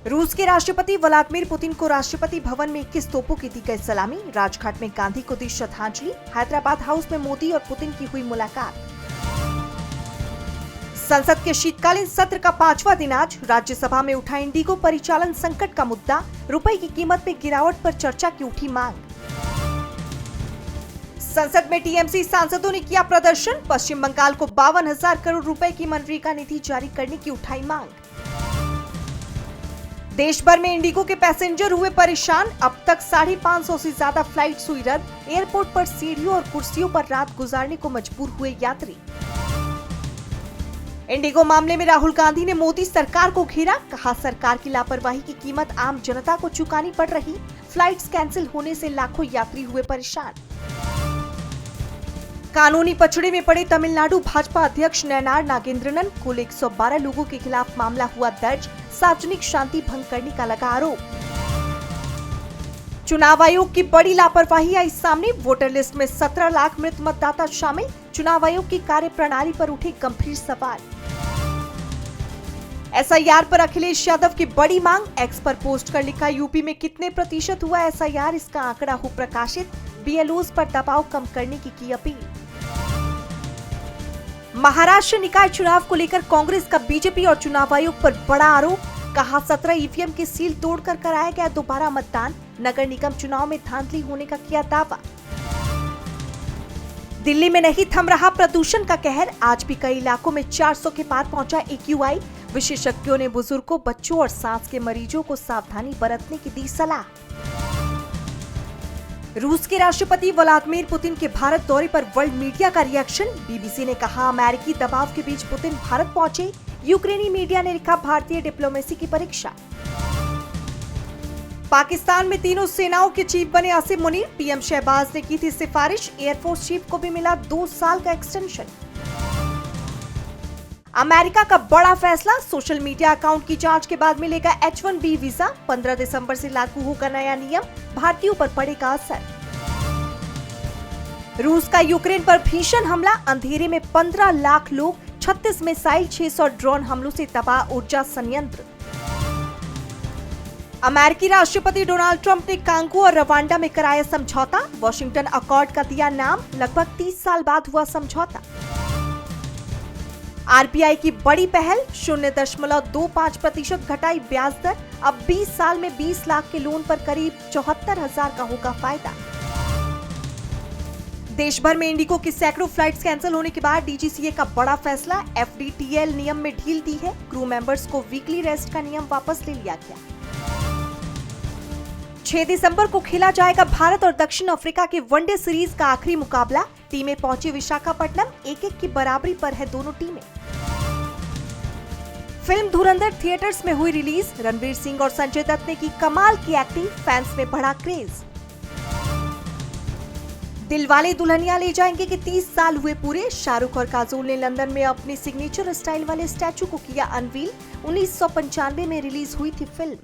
रूस के राष्ट्रपति व्लादिमीर पुतिन को राष्ट्रपति भवन में 21 तोपों की दी गई सलामी। राजघाट में गांधी को दी श्रद्धांजलि। हैदराबाद हाउस में मोदी और पुतिन की हुई मुलाकात। संसद के शीतकालीन सत्र का 5वां दिन आज राज्यसभा में उठा इंडिगो परिचालन संकट का मुद्दा। रुपए की कीमत में गिरावट पर चर्चा की उठी मांग। संसद में टीएमसी सांसदों ने किया प्रदर्शन। पश्चिम बंगाल को 52,000 करोड़ रुपए की मनरेगा निधि जारी करने की उठाई मांग। देश भर में इंडिगो के पैसेंजर हुए परेशान। अब तक 550 से ज्यादा फ्लाइट्स हुई रद्द। एयरपोर्ट पर सीढ़ियों और कुर्सियों पर रात गुजारने को मजबूर हुए यात्री। इंडिगो मामले में राहुल गांधी ने मोदी सरकार को घेरा। कहा, सरकार की लापरवाही की कीमत आम जनता को चुकानी पड़ रही। फ्लाइट्स कैंसिल होने से लाखों यात्री हुए परेशान। कानूनी पचड़े में पड़े तमिलनाडु भाजपा अध्यक्ष नयनार नागेंद्रन। कुल 112 लोगों के खिलाफ मामला हुआ दर्ज। सार्वजनिक शांति भंग करने का लगा आरोप। चुनाव आयोग की बड़ी लापरवाही आई सामने। वोटर लिस्ट में 17 लाख मृत मतदाता शामिल। चुनाव आयोग की कार्यप्रणाली पर उठे गंभीर सवाल। एसआईआर पर अखिलेश यादव की बड़ी मांग। एक्स पर पोस्ट कर लिखा, यूपी में कितने प्रतिशत हुआ एसआईआर, इसका आंकड़ा हो प्रकाशित। बीएलओज पर दबाव कम करने की अपील। महाराष्ट्र निकाय चुनाव को लेकर कांग्रेस का बीजेपी और चुनाव आयोग पर बड़ा आरोप। कहा, 17 ईवीएम की सील तोड़कर कराया गया दोबारा मतदान। नगर निगम चुनाव में धांधली होने का किया दावा। दिल्ली में नहीं थम रहा प्रदूषण का कहर। आज भी कई इलाकों में 400 के पार पहुंचा एक्यूआई। विशेषज्ञों ने बुजुर्गों, बच्चों और सांस के मरीजों को सावधानी बरतने की दी सलाह। रूस के राष्ट्रपति व्लादिमीर पुतिन के भारत दौरे पर वर्ल्ड मीडिया का रिएक्शन। बीबीसी ने कहा, अमेरिकी दबाव के बीच पुतिन भारत पहुंचे। यूक्रेनी मीडिया ने लिखा, भारतीय डिप्लोमेसी की परीक्षा। पाकिस्तान में तीनों सेनाओं के चीफ बने आसिम मुनीर। पीएम शहबाज ने की थी सिफारिश। एयरफोर्स चीफ को भी मिला 2 साल का एक्सटेंशन। अमेरिका का बड़ा फैसला। सोशल मीडिया अकाउंट की जांच के बाद मिलेगा H1B वीजा। 15 दिसंबर से लागू होगा नया नियम। भारतीयों पर पड़ेगा असर। रूस का यूक्रेन पर भीषण हमला। अंधेरे में 15 लाख लोग। 36 मिसाइल, 600 ड्रोन हमलों से तबाह ऊर्जा संयंत्र। अमेरिकी राष्ट्रपति डोनाल्ड ट्रंप ने कांगो और रवांडा में कराया समझौता। वॉशिंगटन अकॉर्ड का दिया नाम। लगभग 30 साल बाद हुआ समझौता। आरबीआई की बड़ी पहल। 0.25% घटाई ब्याज दर। अब 20 साल में 20 लाख के लोन पर करीब 74,000 का होगा फायदा। देश भर में इंडिगो की सैकड़ों फ्लाइट्स कैंसिल होने के बाद डीजीसीए का बड़ा फैसला। एफडीटीएल नियम में ढील दी है। क्रू मेंबर्स को वीकली रेस्ट का नियम वापस ले लिया गया। 6 दिसंबर को खेला जाएगा भारत और दक्षिण अफ्रीका के वनडे सीरीज का आखिरी मुकाबला। टीमें पहुंची विशाखापट्टनम। 1-1 की बराबरी पर है दोनों टीमें। फिल्म धुरंधर थिएटर्स में हुई रिलीज। रणवीर सिंह और संजय दत्त ने की कमाल की एक्टिंग। फैंस में बढ़ा क्रेज। दिलवाले दुल्हनिया ले जाएंगे के 30 साल हुए पूरे। शाहरुख और काजोल ने लंदन में अपने सिग्नेचर स्टाइल वाले स्टैचू को किया अनवील। 1995 में रिलीज हुई थी फिल्म।